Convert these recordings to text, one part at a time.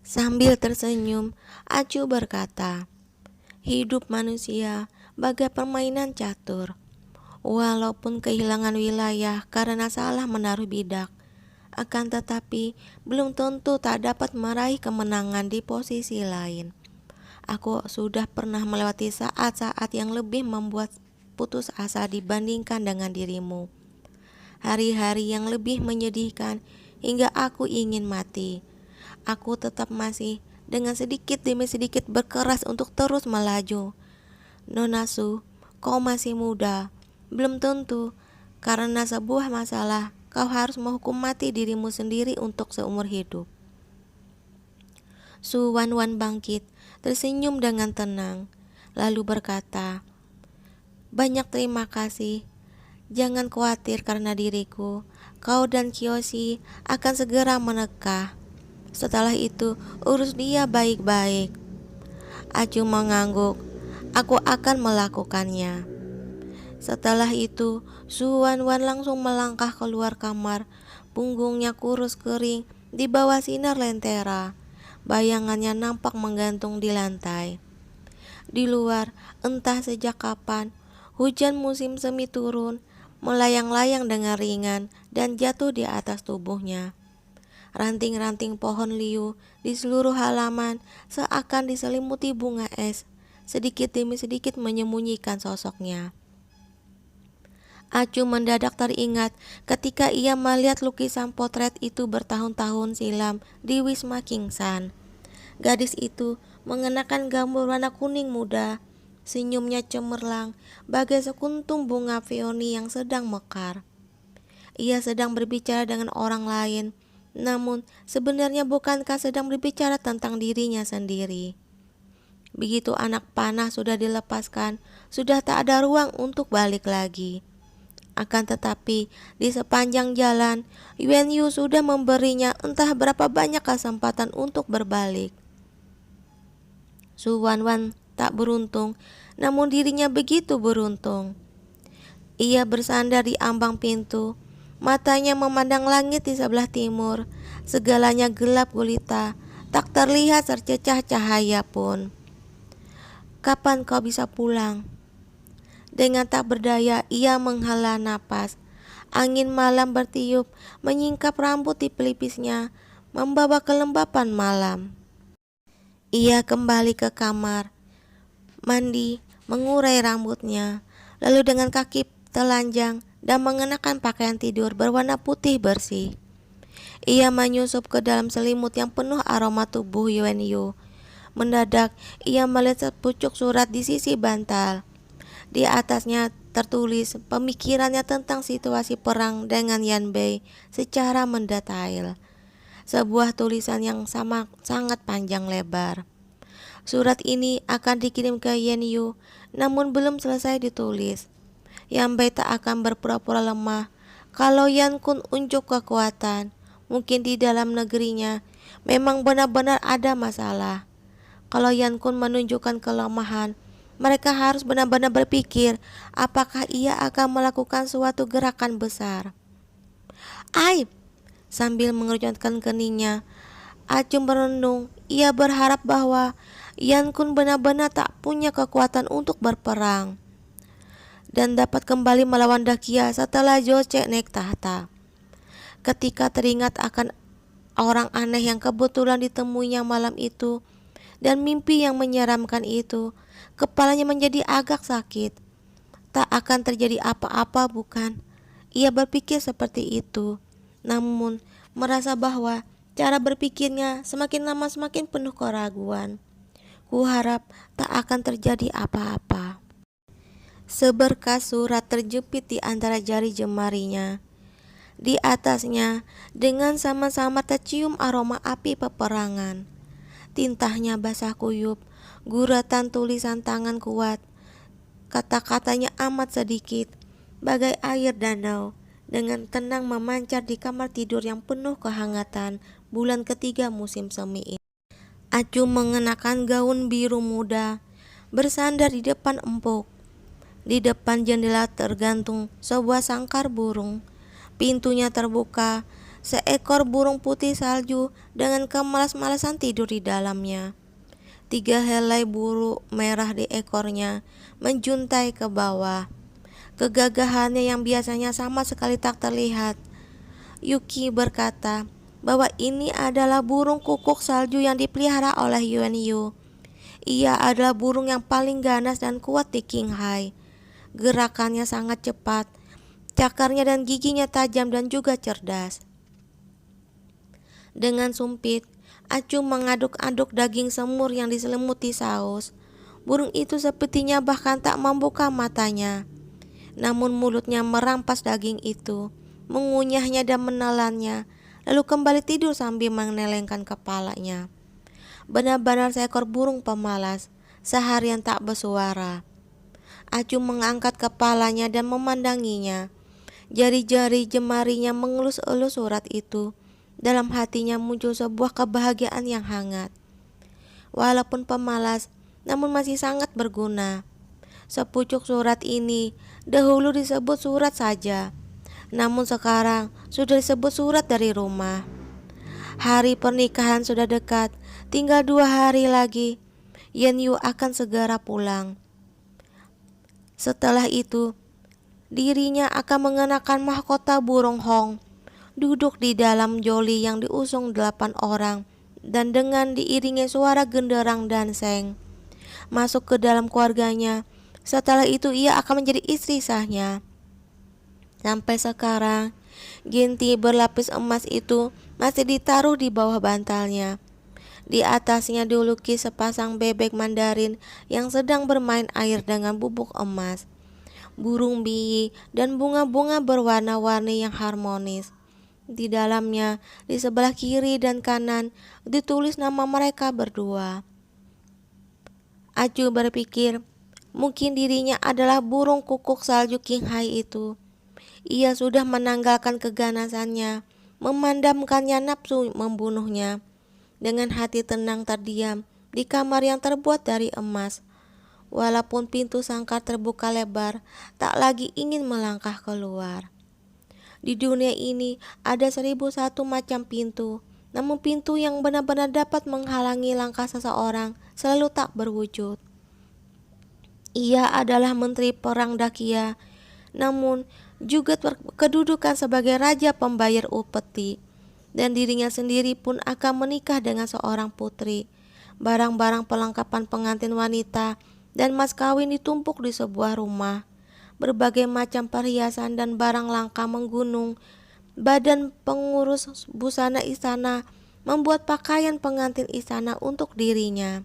Sambil tersenyum, Acu berkata, hidup manusia bagai permainan catur. Walaupun kehilangan wilayah karena salah menaruh bidak, akan tetapi belum tentu tak dapat meraih kemenangan di posisi lain. Aku sudah pernah melewati saat-saat yang lebih membuat putus asa dibandingkan dengan dirimu. Hari-hari yang lebih menyedihkan hingga aku ingin mati. Aku tetap masih dengan sedikit demi sedikit berkeras untuk terus melaju. Nonasu, kau masih muda. Belum tentu, karena sebuah masalah, kau harus menghukum mati dirimu sendiri untuk seumur hidup. Su Wanwan bangkit, tersenyum dengan tenang, lalu berkata, banyak terima kasih. Jangan khawatir karena diriku. Kau dan Kiyoshi akan segera menikah. Setelah itu, urus dia baik-baik. Acu mengangguk. Aku akan melakukannya. Setelah itu, Su Wanwan langsung melangkah keluar kamar. Punggungnya kurus kering di bawah sinar lentera. Bayangannya nampak menggantung di lantai. Di luar, entah sejak kapan, hujan musim semi turun, melayang-layang dengan ringan dan jatuh di atas tubuhnya. Ranting-ranting pohon liu di seluruh halaman seakan diselimuti bunga es, sedikit demi sedikit menyembunyikan sosoknya. Acu mendadak teringat ketika ia melihat lukisan potret itu bertahun-tahun silam di Wisma Kingsan. Gadis itu mengenakan gambar warna kuning muda, senyumnya cemerlang bagai sekuntum bunga peony yang sedang mekar. Ia sedang berbicara dengan orang lain, namun sebenarnya bukankah sedang berbicara tentang dirinya sendiri. Begitu anak panah sudah dilepaskan, sudah tak ada ruang untuk balik lagi. Akan tetapi, di sepanjang jalan, Yuan Yu sudah memberinya entah berapa banyak kesempatan untuk berbalik. Su Wanwan tak beruntung, namun dirinya begitu beruntung. Ia bersandar di ambang pintu, matanya memandang langit di sebelah timur. Segalanya gelap gulita, tak terlihat secercah cahaya pun. Kapan kau bisa pulang? Dengan tak berdaya ia menghela napas. Angin malam bertiup menyingkap rambut di pelipisnya, membawa kelembapan malam. Ia kembali ke kamar, mandi, mengurai rambutnya, lalu dengan kaki telanjang dan mengenakan pakaian tidur berwarna putih bersih. Ia menyusup ke dalam selimut yang penuh aroma tubuh Yuan Yu. Mendadak ia melihat sepucuk surat di sisi bantal. Di atasnya tertulis pemikirannya tentang situasi perang dengan Yan Bei secara mendetail. Sebuah tulisan yang sangat panjang lebar. Surat ini akan dikirim ke Yan Yu, namun belum selesai ditulis. Yan Bei tak akan berpura-pura lemah. Kalau Yan Kun unjuk kekuatan, mungkin di dalam negerinya memang benar-benar ada masalah. Kalau Yan Kun menunjukkan kelemahan, mereka harus benar-benar berpikir apakah ia akan melakukan suatu gerakan besar. Aib! Sambil mengerutkan keningnya, Acu merenung. Ia berharap bahwa Yan Kun benar-benar tak punya kekuatan untuk berperang dan dapat kembali melawan Dakia setelah Joce naik tahta. Ketika teringat akan orang aneh yang kebetulan ditemuinya malam itu dan mimpi yang menyeramkan itu, kepalanya menjadi agak sakit. Tak akan terjadi apa-apa, bukan? Ia berpikir seperti itu, namun merasa bahwa cara berpikirnya semakin lama semakin penuh keraguan. Kuharap tak akan terjadi apa-apa. Seberkas surat terjepit di antara jari jemarinya. Di atasnya, dengan sama-sama tercium aroma api peperangan. Tintanya basah kuyup, guratan tulisan tangan kuat. Kata-katanya amat sedikit, bagai air danau, dengan tenang memancar di kamar tidur yang penuh kehangatan bulan ketiga musim semi ini. Acu mengenakan gaun biru muda, bersandar di depan empuk. Di depan jendela tergantung sebuah sangkar burung. Pintunya terbuka, seekor burung putih salju dengan kemalas-malasan tidur di dalamnya. 3 helai bulu merah di ekornya menjuntai ke bawah. Kegagahannya yang biasanya sama sekali tak terlihat. Yuki berkata bahwa ini adalah burung kukuk salju yang dipelihara oleh Yuan Yu. Ia adalah burung yang paling ganas dan kuat di Qinghai. Gerakannya sangat cepat, cakarnya dan giginya tajam dan juga cerdas. Dengan sumpit, Acu mengaduk-aduk daging semur yang diselimuti saus. Burung itu sepertinya bahkan tak membuka matanya. Namun mulutnya merampas daging itu, mengunyahnya dan menelannya, lalu kembali tidur sambil menelengkan kepalanya. Benar-benar seekor burung pemalas, seharian tak bersuara. Acu mengangkat kepalanya dan memandanginya. Jari-jari jemarinya mengelus-elus surat itu. Dalam hatinya muncul sebuah kebahagiaan yang hangat. Walaupun pemalas, namun masih sangat berguna. Sepucuk surat ini dahulu disebut surat saja, namun sekarang sudah disebut surat dari rumah. Hari pernikahan sudah dekat, tinggal 2 hari lagi. Yan Yu akan segera pulang. Setelah itu, dirinya akan mengenakan mahkota burung Hong, duduk di dalam joli yang diusung 8 orang, dan dengan diiringi suara genderang dan seng, masuk ke dalam keluarganya. Setelah itu ia akan menjadi istri sahnya. Sampai sekarang, ginti berlapis emas itu masih ditaruh di bawah bantalnya. Di atasnya dilukis sepasang bebek Mandarin yang sedang bermain air dengan bubuk emas, burung biyi, dan bunga-bunga berwarna-warni yang harmonis. Di dalamnya, di sebelah kiri dan kanan, ditulis nama mereka berdua. Acu berpikir, mungkin dirinya adalah burung kukuk salju Qinghai itu. Ia sudah menanggalkan keganasannya, memandamkannya nafsu membunuhnya. Dengan hati tenang terdiam di kamar yang terbuat dari emas. Walaupun pintu sangkar terbuka lebar, tak lagi ingin melangkah keluar. Di dunia ini ada 1001 macam pintu, namun pintu yang benar-benar dapat menghalangi langkah seseorang selalu tak berwujud. Ia adalah menteri perang Dakia, namun juga kedudukan sebagai raja pembayar upeti, dan dirinya sendiri pun akan menikah dengan seorang putri. Barang-barang perlengkapan pengantin wanita dan mas kawin ditumpuk di sebuah rumah. Berbagai macam perhiasan dan barang langka menggunung. Badan pengurus busana istana membuat pakaian pengantin istana untuk dirinya.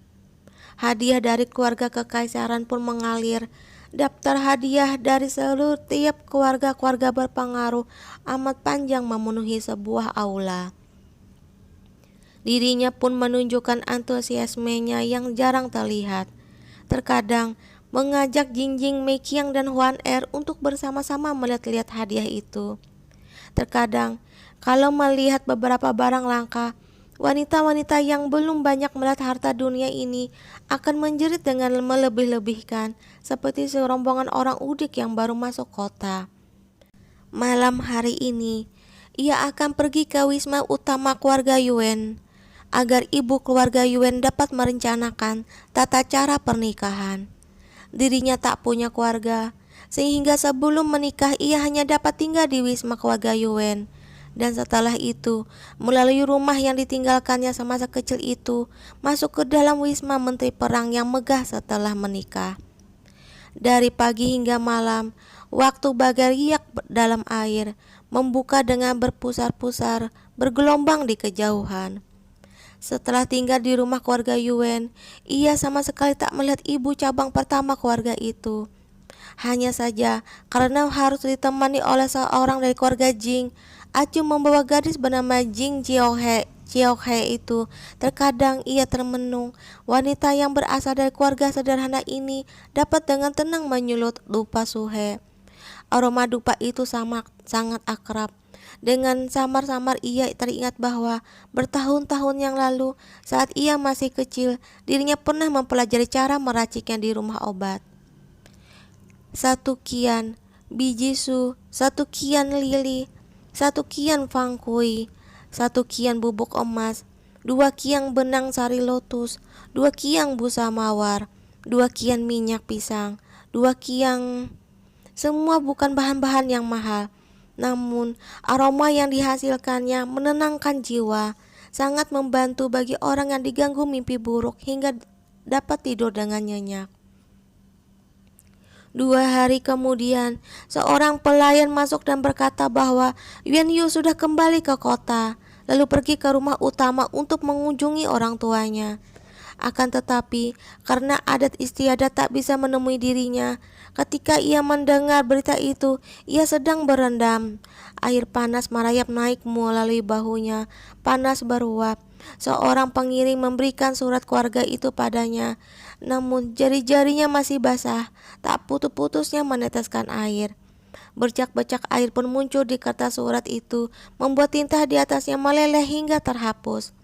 Hadiah dari keluarga kekaisaran pun mengalir. Daftar hadiah dari seluruh tiap keluarga-keluarga berpengaruh amat panjang memenuhi sebuah aula. Dirinya pun menunjukkan antusiasmenya yang jarang terlihat. Terkadang mengajak Jingjing, Meqiang, dan Huan Er untuk bersama-sama melihat-lihat hadiah itu. Terkadang, kalau melihat beberapa barang langka, wanita-wanita yang belum banyak melihat harta dunia ini akan menjerit dengan melebih-lebihkan, seperti serombongan orang udik yang baru masuk kota. Malam hari ini, ia akan pergi ke wisma utama keluarga Yuan, agar ibu keluarga Yuan dapat merencanakan tata cara pernikahan. Dirinya tak punya keluarga, sehingga sebelum menikah ia hanya dapat tinggal di wisma keluarga Yuan. Dan setelah itu, melalui rumah yang ditinggalkannya semasa kecil itu, masuk ke dalam wisma menteri perang yang megah setelah menikah. Dari pagi hingga malam, waktu bagai riak dalam air, membuka dengan berpusar-pusar, bergelombang di kejauhan. Setelah tinggal di rumah keluarga Yuan, ia sama sekali tak melihat ibu cabang pertama keluarga itu. Hanya saja karena harus ditemani oleh seorang dari keluarga Jing, Acu membawa gadis bernama Jing Jiaohe itu. Terkadang ia termenung, wanita yang berasal dari keluarga sederhana ini dapat dengan tenang menyulut dupa suhe. Aroma dupa itu sangat akrab. Dengan samar-samar ia teringat bahwa bertahun-tahun yang lalu, saat ia masih kecil, dirinya pernah mempelajari cara meraciknya di rumah obat. 1 kian biji su, 1 kian lili, 1 kian fangkui, 1 kian bubuk emas, 2 kian benang sari lotus, 2 kian busa mawar, 2 kian minyak pisang, 2 kian. Semua bukan bahan-bahan yang mahal, namun aroma yang dihasilkannya menenangkan jiwa, sangat membantu bagi orang yang diganggu mimpi buruk hingga dapat tidur dengan nyenyak. 2 hari kemudian, seorang pelayan masuk dan berkata bahwa Yuan Yu sudah kembali ke kota, lalu pergi ke rumah utama untuk mengunjungi orang tuanya. Akan tetapi, karena adat istiadat tak bisa menemui dirinya, ketika ia mendengar berita itu, ia sedang berendam. Air panas merayap naik melalui bahunya, panas beruap. Seorang pengiring memberikan surat keluarga itu padanya, namun jari-jarinya masih basah, tak putus-putusnya meneteskan air. Bercak-bercak air pun muncul di kertas surat itu, membuat tinta di atasnya meleleh hingga terhapus.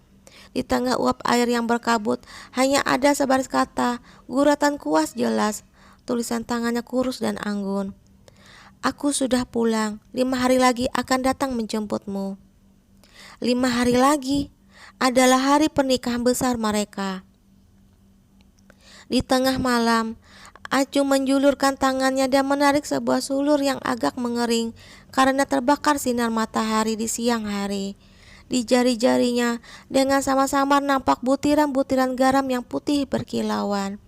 Di tengah uap air yang berkabut, hanya ada sebaris kata, guratan kuas jelas. Tulisan tangannya kurus dan anggun. Aku sudah pulang, 5 hari lagi akan datang menjemputmu. 5 hari lagi adalah hari pernikahan besar mereka. Di tengah malam, Acu menjulurkan tangannya dan menarik sebuah sulur yang agak mengering karena terbakar sinar matahari di siang hari. Di jari-jarinya dengan sama-sama nampak butiran-butiran garam yang putih berkilauan.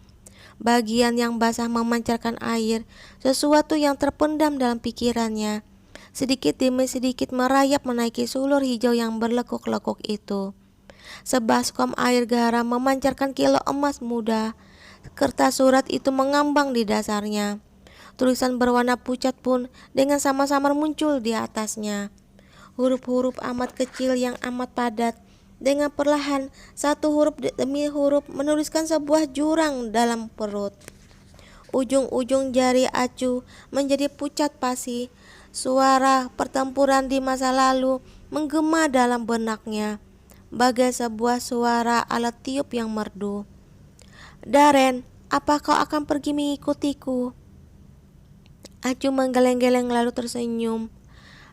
Bagian yang basah memancarkan air, sesuatu yang terpendam dalam pikirannya. Sedikit demi sedikit merayap menaiki sulur hijau yang berlekuk-lekuk itu. Sebaskom air garam memancarkan kilau emas muda. Kertas surat itu mengambang di dasarnya. Tulisan berwarna pucat pun dengan sama-sama muncul di atasnya. Huruf-huruf amat kecil yang amat padat. Dengan perlahan, satu huruf demi huruf menuliskan sebuah jurang dalam perut. Ujung-ujung jari Acu menjadi pucat pasi. Suara pertempuran di masa lalu menggema dalam benaknya, bagai sebuah suara alat tiup yang merdu. Darren, apa kau akan pergi mengikutiku? Acu menggeleng-geleng lalu tersenyum.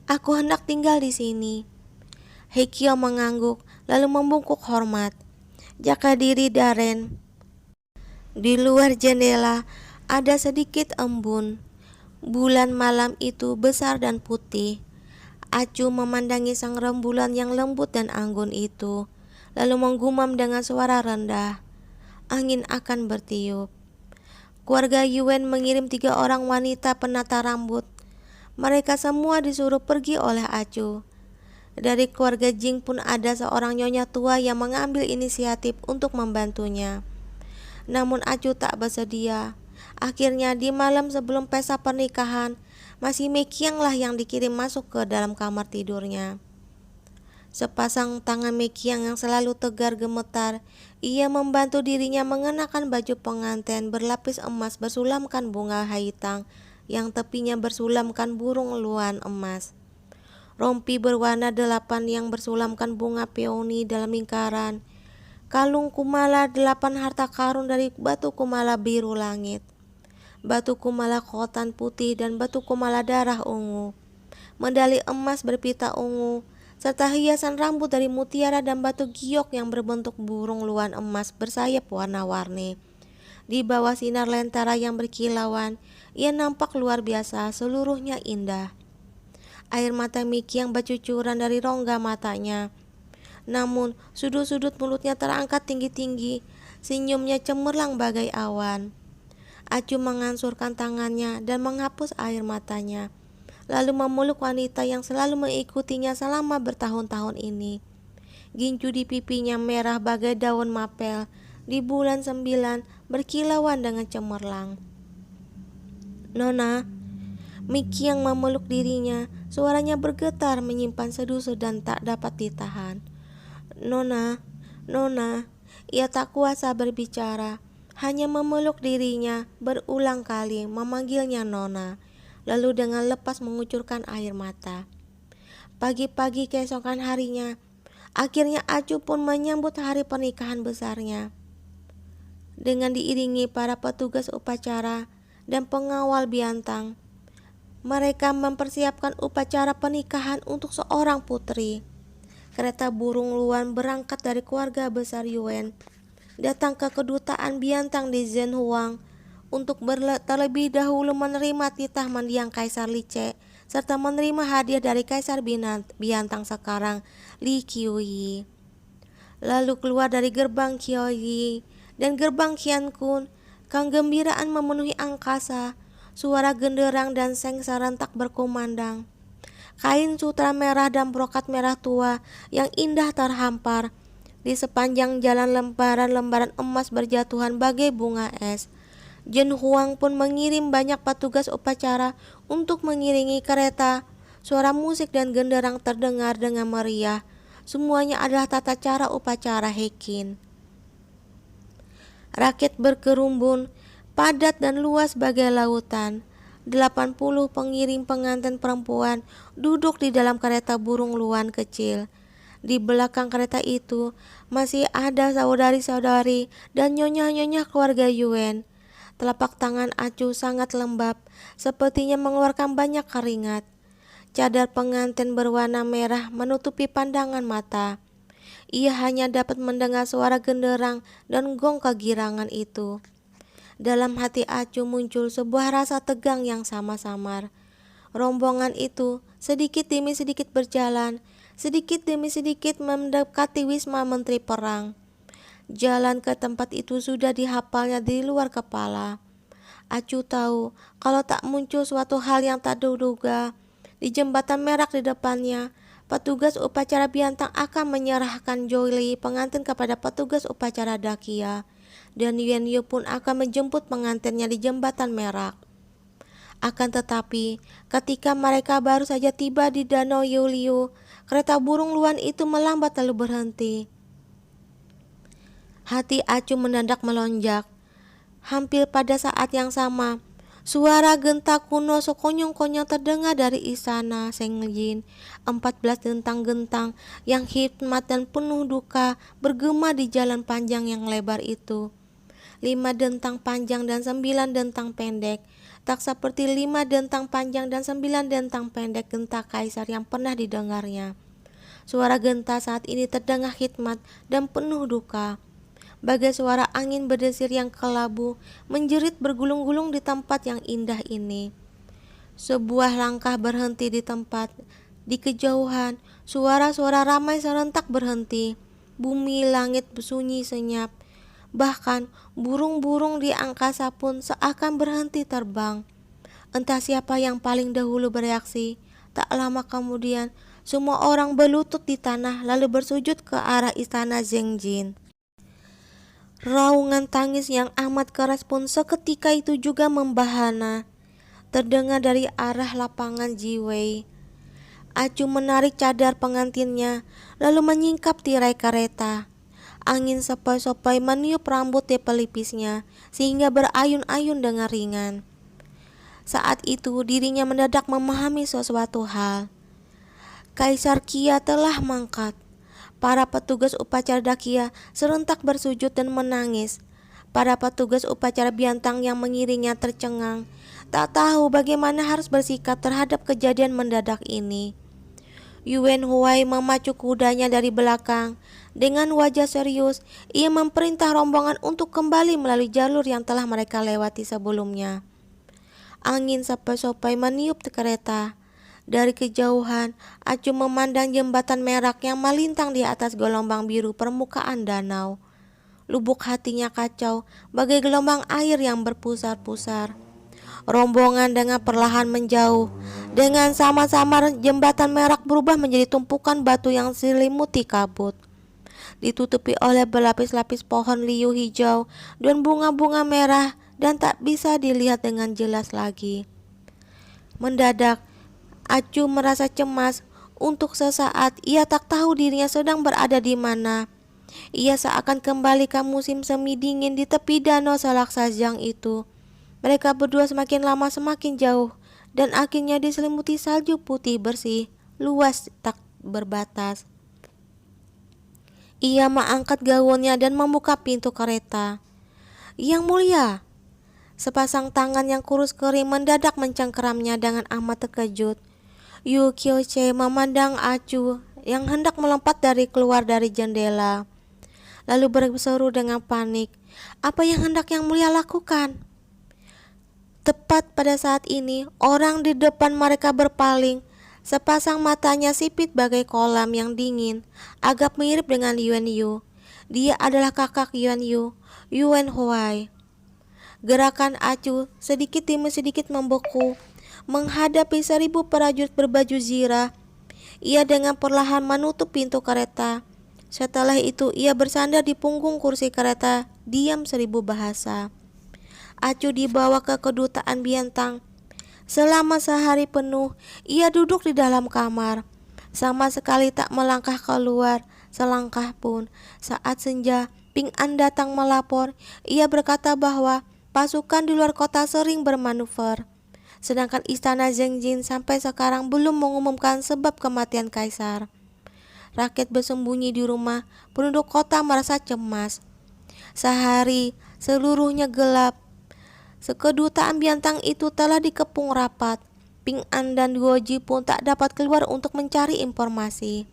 Aku hendak tinggal di sini. Hekio mengangguk lalu membungkuk hormat. Jaga diri, Darren. Di luar jendela ada sedikit embun. Bulan malam itu besar dan putih. Acu memandangi sang rembulan yang lembut dan anggun itu, lalu menggumam dengan suara rendah. Angin akan bertiup. Keluarga Yuen mengirim 3 orang wanita penata rambut. Mereka semua disuruh pergi oleh Acu. Dari keluarga Jing pun ada seorang nyonya tua yang mengambil inisiatif untuk membantunya. Namun Acu tak bersedia. Akhirnya di malam sebelum pesta pernikahan, masih Mekiang lah yang dikirim masuk ke dalam kamar tidurnya. Sepasang tangan Mekiang yang selalu tegar gemetar, ia membantu dirinya mengenakan baju pengantin berlapis emas bersulamkan bunga haitang yang tepinya bersulamkan burung luan emas. Rompi berwarna 8 yang bersulamkan bunga peoni dalam lingkaran. Kalung kumala 8 harta karun dari batu kumala biru langit. Batu kumala kotan putih dan batu kumala darah ungu. Medali emas berpita ungu, serta hiasan rambut dari mutiara dan batu giok yang berbentuk burung luan emas bersayap warna-warni. Di bawah sinar lentera yang berkilauan, ia nampak luar biasa, seluruhnya indah. Air mata Mekiang bercucuran dari rongga matanya. Namun, sudut-sudut mulutnya terangkat tinggi-tinggi, senyumnya cemerlang bagai awan. Acu mengansurkan tangannya dan menghapus air matanya, lalu memeluk wanita yang selalu mengikutinya selama bertahun-tahun ini. Gincu di pipinya merah bagai daun mapel, di bulan 9 berkilauan dengan cemerlang. Nona, Mekiang memeluk dirinya, suaranya bergetar menyimpan seduh dan tak dapat ditahan. Nona, Nona, ia tak kuasa berbicara, hanya memeluk dirinya berulang kali memanggilnya Nona, lalu dengan lepas mengucurkan air mata. Pagi-pagi keesokan harinya, akhirnya Acu pun menyambut hari pernikahan besarnya. Dengan diiringi para petugas upacara dan pengawal biantang, Mereka mempersiapkan upacara pernikahan untuk seorang putri. Kereta burung Luan berangkat dari keluarga besar Yuen, datang ke kedutaan Biantang di Zhenhuang untuk terlebih dahulu menerima titah mendiang Kaisar Lice serta menerima hadiah dari Kaisar Biantang sekarang, Li Qiuyi. Lalu keluar dari gerbang Qiuyi dan gerbang Qiankun, kegembiraan memenuhi angkasa, suara genderang dan seng serentak berkumandang. Kain sutra merah dan brokat merah tua yang indah terhampar di sepanjang jalan, lembaran-lembaran emas berjatuhan bagai bunga es. Zhenhuang pun mengirim banyak petugas upacara untuk mengiringi kereta. Suara musik dan genderang terdengar dengan meriah. Semuanya adalah tata cara upacara Hekin. Rakyat berkerumbun, padat dan luas bagai lautan. 80 pengiring pengantin perempuan duduk di dalam kereta burung Luan kecil. Di belakang kereta itu masih ada saudari-saudari dan nyonya-nyonya keluarga Yuen. Telapak tangan Acu sangat lembab, sepertinya mengeluarkan banyak keringat. Cadar pengantin berwarna merah menutupi pandangan mata. Ia hanya dapat mendengar suara genderang dan gong kegirangan itu. Dalam hati Acu muncul sebuah rasa tegang yang samar-samar. Rombongan itu sedikit demi sedikit berjalan, sedikit demi sedikit mendekati Wisma Menteri Perang. Jalan ke tempat itu sudah dihafalnya di luar kepala. Acu tahu kalau tak muncul suatu hal yang tak diduga, di jembatan merak di depannya, petugas upacara Biantang akan menyerahkan Jolie pengantin kepada petugas upacara Dakia, dan Yuan Yu pun akan menjemput pengantinnya di jembatan merak. Akan tetapi, ketika mereka baru saja tiba di Danau Yuliu, kereta burung Luan itu melambat lalu berhenti. Hati Acu mendadak melonjak. Hampir pada saat yang sama, suara genta kuno sekonyong-konyong terdengar dari istana Sengjin. 14 dentang-gentang yang hikmat dan penuh duka bergema di jalan panjang yang lebar itu. 5 dentang panjang dan 9 dentang pendek, tak seperti 5 dentang panjang dan 9 dentang pendek genta kaisar yang pernah didengarnya. Suara genta saat ini terdengar hikmat dan penuh duka, bagai suara angin berdesir yang kelabu menjerit bergulung-gulung di tempat yang indah ini. Sebuah langkah berhenti di tempat. Di kejauhan, suara-suara ramai serentak berhenti. Bumi langit sunyi senyap. Bahkan burung-burung di angkasa pun seakan berhenti terbang. Entah siapa yang paling dahulu bereaksi. Tak lama kemudian, semua orang berlutut di tanah lalu bersujud ke arah istana Zengjin. Raungan tangis yang amat keras pun seketika itu juga membahana, terdengar dari arah lapangan Jiwei. Acu menarik cadar pengantinnya, lalu menyingkap tirai kereta. Angin sepoi-sepoi meniup rambut di pelipisnya, sehingga berayun-ayun dengan ringan. Saat itu dirinya mendadak memahami sesuatu hal. Kaisar Qia telah mangkat. Para petugas upacara Dakia serentak bersujud dan menangis. Para petugas upacara Biantang yang mengiringnya tercengang, tak tahu bagaimana harus bersikap terhadap kejadian mendadak ini. Yuan Huai memacu kudanya dari belakang. Dengan wajah serius, ia memerintah rombongan untuk kembali melalui jalur yang telah mereka lewati sebelumnya. Angin sepoi-sepoi meniup di kereta. Dari kejauhan, Acu memandang jembatan merak yang melintang di atas gelombang biru permukaan danau. Lubuk hatinya kacau, bagai gelombang air yang berpusar-pusar. Rombongan dengan perlahan menjauh. Dengan sama-sama jembatan merak berubah menjadi tumpukan batu yang diselimuti kabut, ditutupi oleh berlapis-lapis pohon liu hijau dan bunga-bunga merah, dan tak bisa dilihat dengan jelas lagi. Mendadak, Acu merasa cemas. Untuk sesaat ia tak tahu dirinya sedang berada di mana. Ia seakan kembali ke musim semi dingin di tepi danau Salaksajang itu. Mereka berdua semakin lama semakin jauh, dan akhirnya diselimuti salju putih bersih, luas tak berbatas. Ia mengangkat gaunnya dan membuka pintu kereta. "Yang mulia," Sepasang tangan yang kurus kering mendadak mencengkeramnya dengan amat terkejut. Yu Kyoche memandang Acu yang hendak melompat keluar dari jendela, lalu berseru dengan panik, "Apa yang hendak Yang Mulia lakukan?" Tepat pada saat ini, orang di depan mereka berpaling. Sepasang matanya sipit bagai kolam yang dingin, agak mirip dengan Yuan Yu. Dia adalah kakak Yuan Yu, Yuan Huai. Gerakan Acu sedikit demi sedikit membeku. Menghadapi 1.000 prajurit berbaju zirah, ia dengan perlahan menutup pintu kereta. Setelah itu ia bersandar di punggung kursi kereta, diam 1.000 bahasa. Acu dibawa ke kedutaan Biantang. Selama sehari penuh, ia duduk di dalam kamar, sama sekali tak melangkah keluar selangkah pun. Saat senja, Ping An datang melapor. Ia berkata bahwa pasukan di luar kota sering bermanuver, sedangkan istana Zengjin sampai sekarang belum mengumumkan sebab kematian kaisar. Rakyat bersembunyi di rumah, penduduk kota merasa cemas. Sehari, seluruhnya gelap. Kedutaan Biantang itu telah dikepung rapat. Ping An dan Guoji pun tak dapat keluar untuk mencari informasi.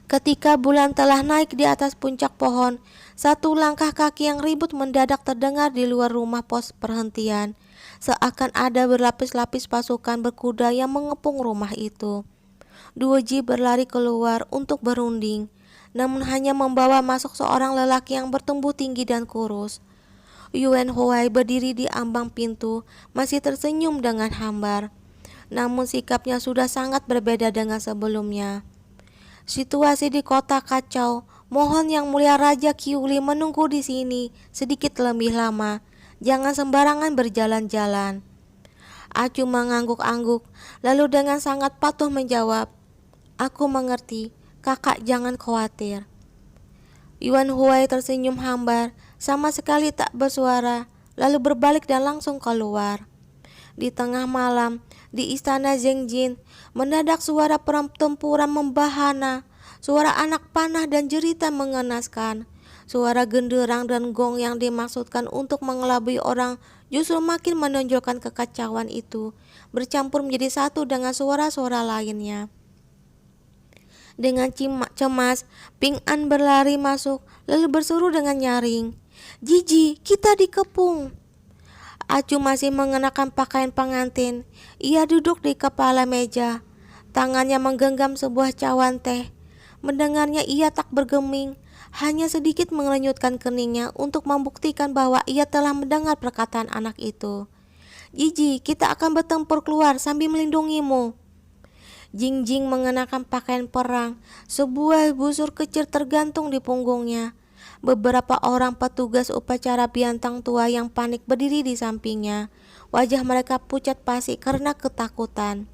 Ketika bulan telah naik di atas puncak pohon, satu langkah kaki yang ribut mendadak terdengar di luar rumah pos perhentian. Seakan ada berlapis-lapis pasukan berkuda yang mengepung rumah itu. Guoji berlari keluar untuk berunding, namun hanya membawa masuk seorang lelaki yang bertumbuh tinggi dan kurus. Yuan Huai berdiri di ambang pintu, masih tersenyum dengan hambar. Namun sikapnya sudah sangat berbeda dengan sebelumnya. Situasi di kota kacau. Mohon Yang Mulia Raja Qiuli menunggu di sini sedikit lebih lama. Jangan sembarangan berjalan-jalan. Acu mengangguk-angguk, lalu dengan sangat patuh menjawab, "Aku mengerti, kakak jangan khawatir." Yuan Huai tersenyum hambar, sama sekali tak bersuara, lalu berbalik dan langsung keluar. Di tengah malam, di istana Zengjin, mendadak suara pertempuran membahana, suara anak panah dan jeritan mengenaskan. Suara genderang dan gong yang dimaksudkan untuk mengelabui orang justru makin menonjolkan kekacauan itu, bercampur menjadi satu dengan suara-suara lainnya. Dengan cemas, Ping An berlari masuk, lalu berseru dengan nyaring, "Jiji, kita dikepung." Acu masih mengenakan pakaian pengantin. Ia duduk di kepala meja, tangannya menggenggam sebuah cawan teh. Mendengarnya ia tak bergeming, hanya sedikit mengerenyutkan keningnya untuk membuktikan bahwa ia telah mendengar perkataan anak itu. "Jiji, kita akan bertempur keluar sambil melindungimu." Jingjing mengenakan pakaian perang, sebuah busur kecil tergantung di punggungnya. Beberapa orang petugas upacara Biantang tua yang panik berdiri di sampingnya. Wajah mereka pucat pasi karena ketakutan.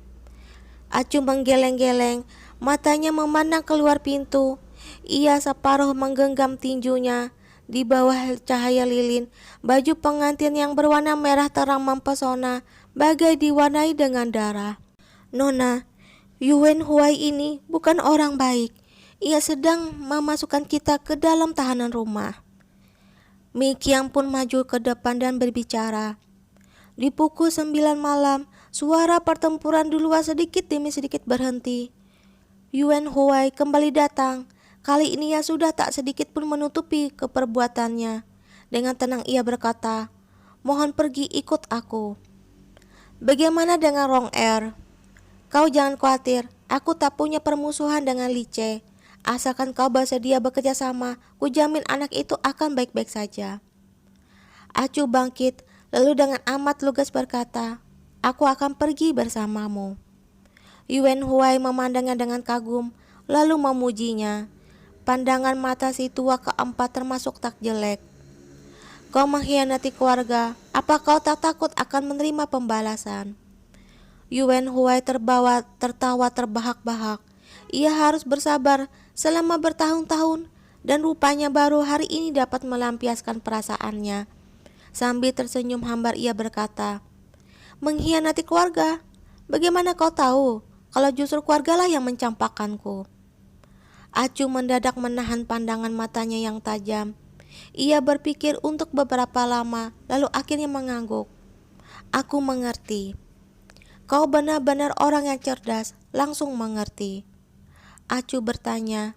Acu menggeleng-geleng, matanya memandang keluar pintu. Ia separuh menggenggam tinjunya. Di bawah cahaya lilin, baju pengantin yang berwarna merah terang mempesona, bagai diwarnai dengan darah. "Nona, Yuan Huai ini bukan orang baik. Ia sedang memasukkan kita ke dalam tahanan rumah." Mi Qiang pun maju ke depan dan berbicara. Di pukul 9 malam, suara pertempuran di luar sedikit demi sedikit berhenti. Yuan Huai kembali datang. Kali ini ia sudah tak sedikit pun menutupi keperbuatannya. Dengan tenang ia berkata, "Mohon pergi ikut aku." "Bagaimana dengan Rong Er?" "Kau jangan khawatir, aku tak punya permusuhan dengan Li Ce. Asalkan kau bersedia bekerja sama, kujamin anak itu akan baik-baik saja." Acu bangkit, lalu dengan amat lugas berkata, "Aku akan pergi bersamamu." Yuan Huai memandangnya dengan kagum, lalu memujinya. Pandangan mata si tua keempat termasuk tak jelek. "Kau mengkhianati keluarga, apa kau tak takut akan menerima pembalasan?" Yuan Huai tertawa terbahak-bahak. Ia harus bersabar selama bertahun-tahun, dan rupanya baru hari ini dapat melampiaskan perasaannya. Sambil tersenyum hambar ia berkata, "Mengkhianati keluarga? Bagaimana kau tahu kalau justru keluargalah yang mencampakkanku?" Acu mendadak menahan pandangan matanya yang tajam. Ia berpikir untuk beberapa lama, lalu akhirnya mengangguk. Aku mengerti. Kau benar-benar orang yang cerdas, langsung mengerti. Acu bertanya,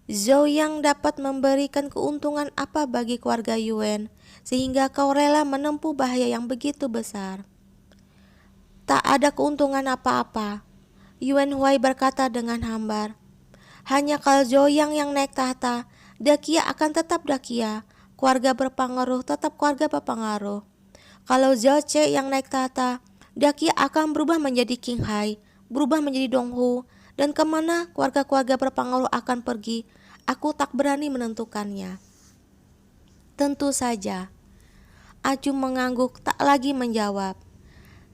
Zhou yang dapat memberikan keuntungan apa bagi keluarga Yuan, sehingga kau rela menempuh bahaya yang begitu besar? Tak ada keuntungan apa-apa, Yuan Huai berkata dengan hambar. Hanya kalau Zhou yang naik tahta, Dakia akan tetap Dakia, keluarga berpengaruh tetap keluarga berpengaruh. Kalau Zhao Ce yang naik tahta, Dakia akan berubah menjadi King Hai, berubah menjadi Donghu, dan kemana keluarga-keluarga berpengaruh akan pergi, aku tak berani menentukannya. Tentu saja. Acu mengangguk tak lagi menjawab.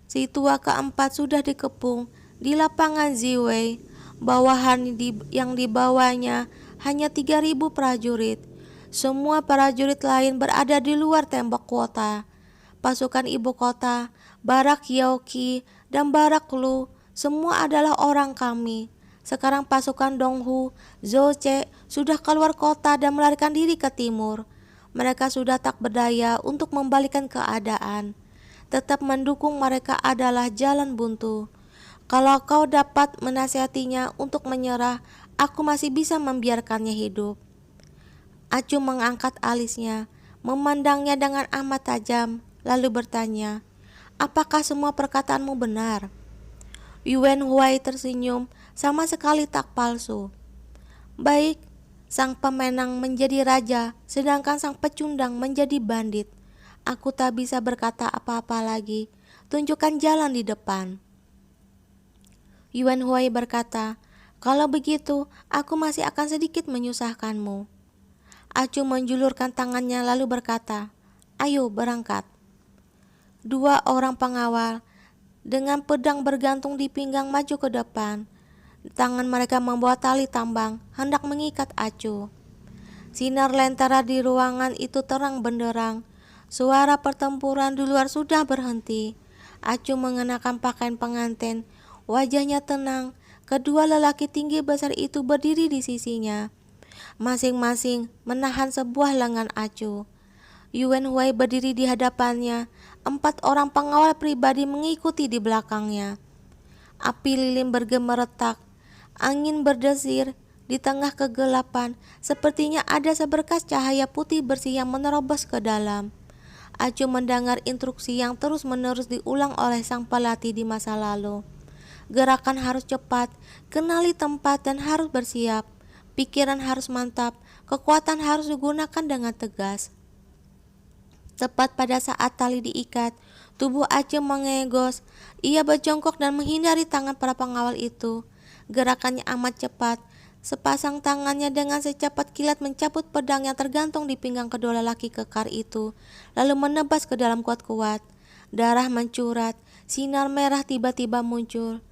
Si tua keempat sudah dikepung di lapangan Ziwei, bawahan yang dibawanya hanya 3.000 prajurit. Semua prajurit lain berada di luar tembok kota. Pasukan ibu kota, Barak Yaoqi, dan Barak Lu, semua adalah orang kami. Sekarang pasukan Donghu, Zhou Ce sudah keluar kota dan melarikan diri ke timur. Mereka sudah tak berdaya untuk membalikan keadaan. Tetap mendukung mereka adalah jalan buntu. Kalau kau dapat menasihatinya untuk menyerah, aku masih bisa membiarkannya hidup. Acu mengangkat alisnya, memandangnya dengan amat tajam, lalu bertanya, apakah semua perkataanmu benar? Yuan Huai tersenyum, sama sekali tak palsu. Baik, sang pemenang menjadi raja, sedangkan sang pecundang menjadi bandit. Aku tak bisa berkata apa-apa lagi. Tunjukkan jalan di depan. Yuan Huai berkata, kalau begitu, aku masih akan sedikit menyusahkanmu. Acu menjulurkan tangannya lalu berkata, ayo berangkat. 2 orang pengawal dengan pedang bergantung di pinggang maju ke depan. Tangan mereka membawa tali tambang, hendak mengikat Acu. Sinar lentera di ruangan itu terang benderang. Suara pertempuran di luar sudah berhenti. Acu mengenakan pakaian pengantin, wajahnya tenang. Kedua lelaki tinggi besar itu berdiri di sisinya, masing-masing menahan sebuah lengan Acu. Yuan Huai berdiri di hadapannya, 4 orang pengawal pribadi mengikuti di belakangnya. Api lilin bergemeretak, angin berdesir, di tengah kegelapan, sepertinya ada seberkas cahaya putih bersih yang menerobos ke dalam. Acu mendengar instruksi yang terus-menerus diulang oleh sang pelatih di masa lalu. Gerakan harus cepat, kenali tempat dan harus bersiap. Pikiran harus mantap, kekuatan harus digunakan dengan tegas. Tepat pada saat tali diikat, tubuh Aceh mengegos. Ia berjongkok dan menghindari tangan para pengawal itu. Gerakannya amat cepat. Sepasang tangannya dengan secepat kilat mencabut pedang yang tergantung di pinggang kedua lelaki kekar itu, lalu menebas ke dalam kuat-kuat. Darah mencurat, sinar merah tiba-tiba muncul.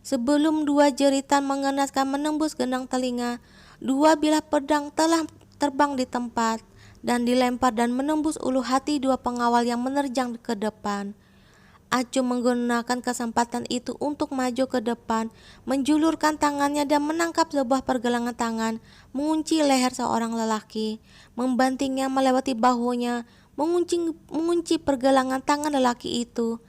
Sebelum 2 jeritan mengenaskan menembus gendang telinga, 2 bilah pedang telah terbang di tempat dan dilempar dan menembus ulu hati 2 pengawal yang menerjang ke depan. Acu menggunakan kesempatan itu untuk maju ke depan, menjulurkan tangannya dan menangkap sebuah pergelangan tangan, mengunci leher seorang lelaki, membantingnya melewati bahunya, mengunci pergelangan tangan lelaki itu,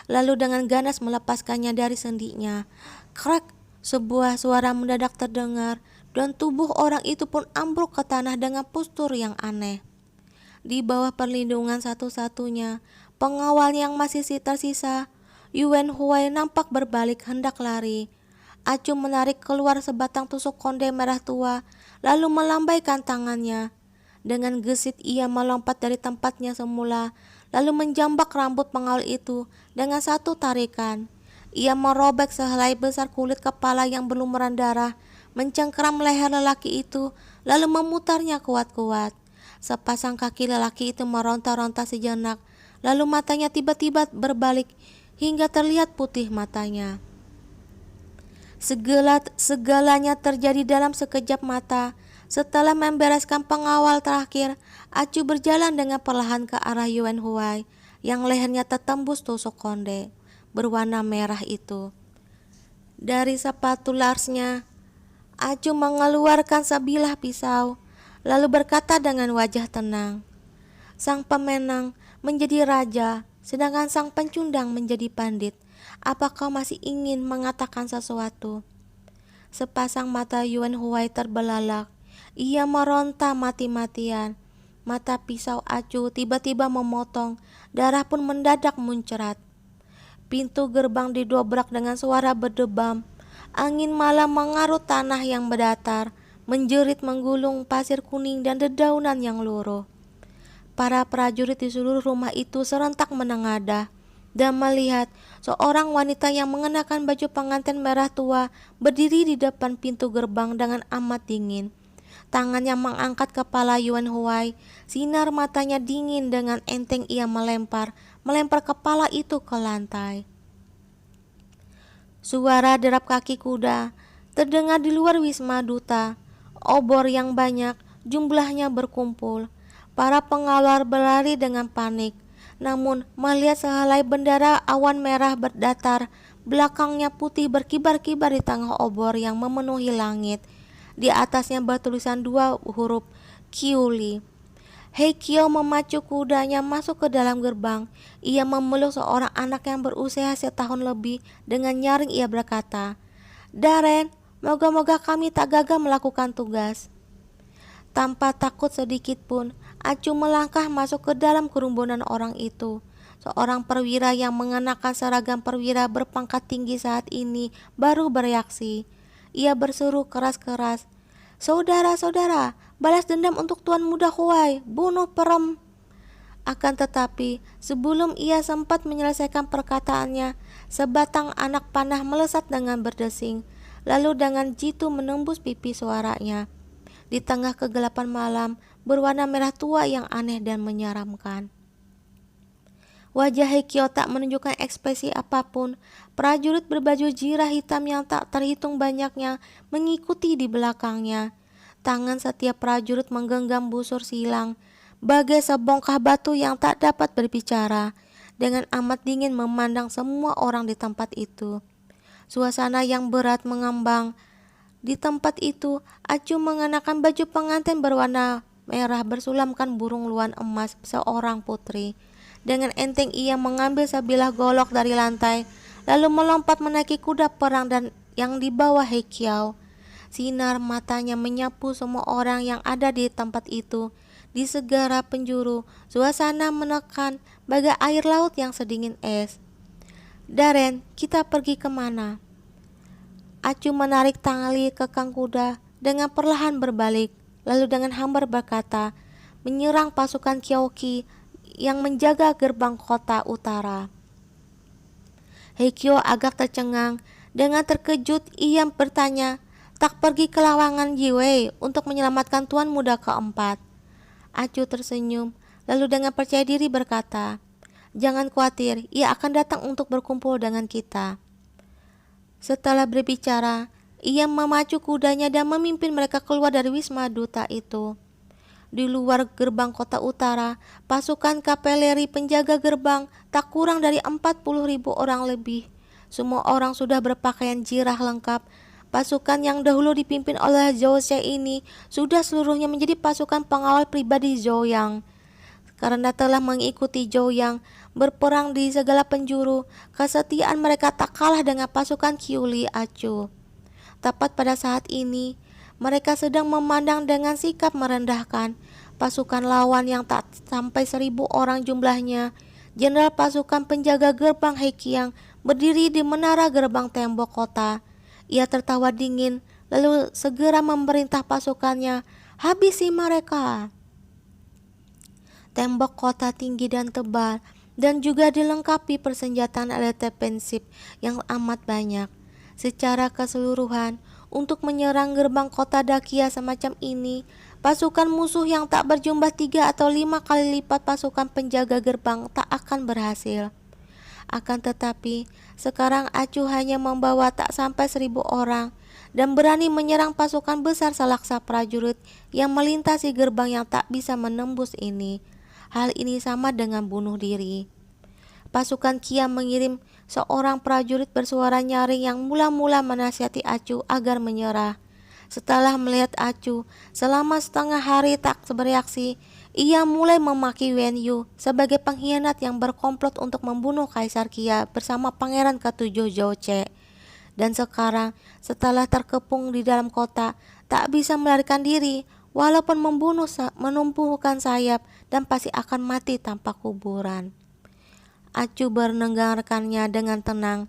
lalu dengan ganas melepaskannya dari sendinya. Krek, sebuah suara mendadak terdengar, dan tubuh orang itu pun ambruk ke tanah dengan postur yang aneh. Di bawah perlindungan satu-satunya pengawal yang masih tersisa, Yuan Huai nampak berbalik hendak lari. Acu menarik keluar sebatang tusuk konde merah tua, lalu melambaikan tangannya. Dengan gesit ia melompat dari tempatnya semula, lalu menjambak rambut pengawal itu dengan satu tarikan. Ia merobek sehelai besar kulit kepala yang berlumuran darah, mencengkeram leher lelaki itu, lalu memutarnya kuat-kuat. Sepasang kaki lelaki itu meronta-ronta sejenak, lalu matanya tiba-tiba berbalik hingga terlihat putih matanya. Segalanya terjadi dalam sekejap mata. Setelah membereskan pengawal terakhir, Acu berjalan dengan perlahan ke arah Yuan Huai yang lehernya tertembus tusuk konde berwarna merah itu. Dari sepatu larsnya, Acu mengeluarkan sebilah pisau. lalu berkata dengan wajah tenang, "Sang pemenang menjadi raja, sedangkan sang pencundang menjadi pandit. Apa kau masih ingin mengatakan sesuatu?" Sepasang mata Yuan Huai terbelalak. Ia meronta mati-matian. Mata pisau acu tiba-tiba memotong. Darah pun mendadak muncrat. Pintu gerbang didobrak dengan suara berdebam. Angin malam mengarut tanah yang berdatar, menjerit menggulung pasir kuning dan dedaunan yang luruh. Para prajurit di seluruh rumah itu serentak menengadah dan melihat seorang wanita yang mengenakan baju pengantin merah tua berdiri di depan pintu gerbang dengan amat dingin. Tangannya mengangkat kepala Yuan Huai, sinar matanya dingin, dengan enteng ia melempar kepala itu ke lantai. Suara derap kaki kuda terdengar di luar Wisma Duta. Obor yang banyak jumlahnya berkumpul. Para pengawal berlari dengan panik. Namun melihat sehelai bendera awan merah berdatar, belakangnya putih berkibar-kibar di tengah obor yang memenuhi langit. Di atasnya bertulisan dua huruf Kiuli. Heikyo memacu kudanya masuk ke dalam gerbang. Ia memeluk seorang anak yang berusia setahun lebih. Dengan nyaring ia berkata, "Daren, moga-moga kami tak gagal melakukan tugas." Tanpa takut sedikit pun, Acu melangkah masuk ke dalam kerumunan orang itu. Seorang perwira yang mengenakan seragam perwira berpangkat tinggi saat ini baru bereaksi. Ia berseru keras-keras, "Saudara-saudara, balas dendam untuk Tuan Muda Huai, bunuh perem." Akan tetapi, sebelum ia sempat menyelesaikan perkataannya, sebatang anak panah melesat dengan berdesing, lalu dengan jitu menembus pipi suaranya. Di tengah kegelapan malam, berwarna merah tua yang aneh dan menyeramkan. Wajah Heikyo tak menunjukkan ekspresi apapun. Prajurit berbaju jirah hitam yang tak terhitung banyaknya mengikuti di belakangnya. Tangan setiap prajurit menggenggam busur silang, bagai sebongkah batu yang tak dapat berbicara. Dengan amat dingin memandang semua orang di tempat itu. Suasana yang berat mengambang. Di tempat itu, Acu mengenakan baju pengantin berwarna merah bersulamkan burung luan emas seorang putri. Dengan enteng ia mengambil sebilah golok dari lantai, lalu melompat menaiki kuda perang dan yang dibawa Heikyo. Sinar matanya menyapu semua orang yang ada di tempat itu. Di segala penjuru, suasana menekan bagai air laut yang sedingin es. "Daren, kita pergi kemana?" Acu menarik tali kekang kuda dengan perlahan berbalik, lalu dengan hambar berkata, "Menyerang pasukan Kyoki yang menjaga gerbang kota utara." Heikyo agak tercengang. Dengan terkejut ia bertanya, "Tak pergi ke lawangan Jiwei untuk menyelamatkan Tuan Muda keempat?" Acu tersenyum, lalu dengan percaya diri berkata, "Jangan khawatir, ia akan datang untuk berkumpul dengan kita." Setelah berbicara, ia memacu kudanya dan memimpin mereka keluar dari Wisma Duta itu. Di luar gerbang kota utara, pasukan kapeleri penjaga gerbang tak kurang dari 40.000 orang lebih. Semua orang sudah berpakaian jirah lengkap. Pasukan yang dahulu dipimpin oleh Zhou Xe ini sudah seluruhnya menjadi pasukan pengawal pribadi Zhou Yang. Karena telah mengikuti Zhou Yang berperang di segala penjuru, kesetiaan mereka tak kalah dengan pasukan Kiuli Acu. Tepat pada saat ini, mereka sedang memandang dengan sikap merendahkan pasukan lawan yang tak sampai 1.000 orang jumlahnya. Jenderal pasukan penjaga gerbang Heiqiang berdiri di menara gerbang tembok kota. Ia tertawa dingin, lalu segera memerintah pasukannya, "Habisi mereka." Tembok kota tinggi dan tebal, dan juga dilengkapi persenjataan alat defensif yang amat banyak. Secara keseluruhan, untuk menyerang gerbang kota Dakia semacam ini, pasukan musuh yang tak berjumlah 3 atau 5 kali lipat pasukan penjaga gerbang tak akan berhasil. Akan tetapi, sekarang Acu hanya membawa tak sampai 1.000 orang dan berani menyerang pasukan besar selaksa prajurit yang melintasi gerbang yang tak bisa menembus ini. Hal ini sama dengan bunuh diri. Pasukan Kia mengirim seorang prajurit bersuara nyaring yang mula-mula menasihati Acu agar menyerah. Setelah melihat Acu selama setengah hari tak bereaksi, ia mulai memaki Wen Yu sebagai pengkhianat yang berkomplot untuk membunuh Kaisar Kia bersama Pangeran ke-7 Zhou Ce. Dan sekarang, setelah terkepung di dalam kota, tak bisa melarikan diri, walaupun menumpuhkan sayap dan pasti akan mati tanpa kuburan. Acu mendengarkannya dengan tenang,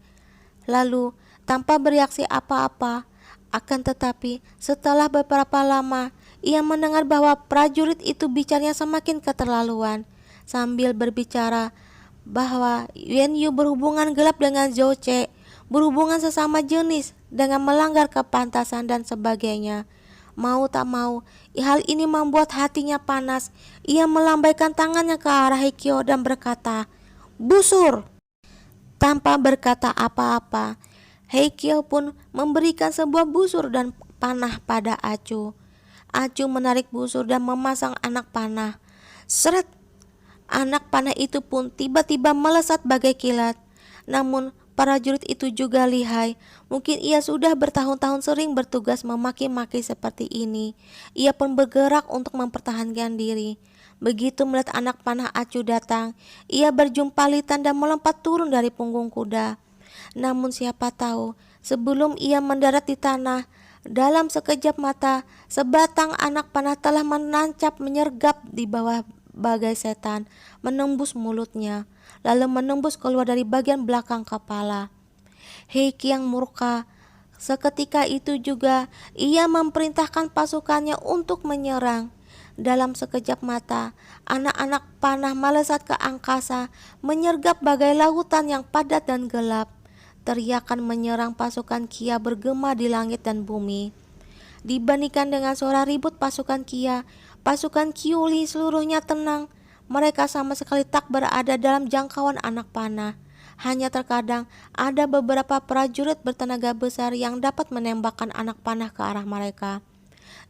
lalu tanpa bereaksi apa-apa. Akan tetapi, setelah beberapa lama, ia mendengar bahwa prajurit itu bicaranya semakin keterlaluan. Sambil berbicara bahwa Wen Yu berhubungan gelap dengan Zhou Ce, berhubungan sesama jenis dengan melanggar kepantasan dan sebagainya. Mau tak mau, hal ini membuat hatinya panas. Ia melambaikan tangannya ke arah Hekio dan berkata, "Busur!" Tanpa berkata apa-apa, Heikyo pun memberikan sebuah busur dan panah pada Acu. Acu menarik busur dan memasang anak panah. Seret! Anak panah itu pun tiba-tiba melesat bagai kilat. Namun prajurit itu juga lihai. Mungkin ia sudah bertahun-tahun sering bertugas memaki-maki seperti ini. Ia pun bergerak untuk mempertahankan diri. Begitu melihat anak panah Acu datang, ia berjumpalitan dan melompat turun dari punggung kuda. Namun siapa tahu, sebelum ia mendarat di tanah, dalam sekejap mata, sebatang anak panah telah menancap menyergap di bawah bagai setan, menembus mulutnya, lalu menembus keluar dari bagian belakang kepala. Heiki yang murka, seketika itu juga ia memerintahkan pasukannya untuk menyerang. Dalam sekejap mata, anak-anak panah melesat ke angkasa, menyergap bagai lautan yang padat dan gelap. Teriakan menyerang pasukan Kia bergema di langit dan bumi. Dibandingkan dengan suara ribut pasukan Kia, pasukan Qiuli seluruhnya tenang. Mereka sama sekali tak berada dalam jangkauan anak panah. Hanya terkadang ada beberapa prajurit bertenaga besar yang dapat menembakkan anak panah ke arah mereka.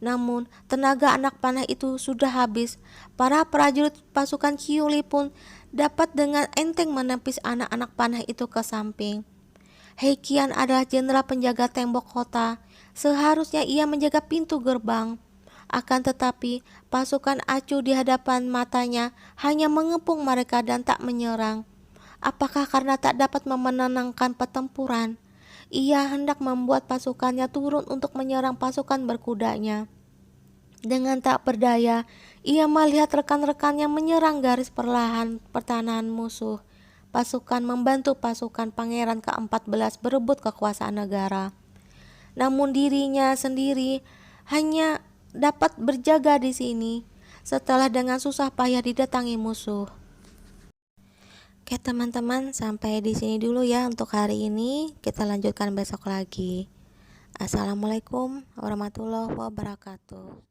Namun, tenaga anak panah itu sudah habis. Para prajurit pasukan Qiuli pun dapat dengan enteng menepis anak-anak panah itu ke samping. Heikian adalah jenderal penjaga tembok kota. Seharusnya ia menjaga pintu gerbang. Akan tetapi, pasukan Acu di hadapan matanya hanya mengepung mereka dan tak menyerang. Apakah karena tak dapat memenangkan pertempuran? Ia hendak membuat pasukannya turun untuk menyerang pasukan berkudanya. Dengan tak berdaya, ia melihat rekan-rekannya menyerang garis pertahanan musuh. Pasukan membantu pasukan Pangeran ke-14 berebut kekuasaan negara. Namun dirinya sendiri hanya dapat berjaga di sini setelah dengan susah payah didatangi musuh. Oke teman-teman, sampai di sini dulu ya untuk hari ini. Kita lanjutkan besok lagi. Assalamualaikum warahmatullahi wabarakatuh.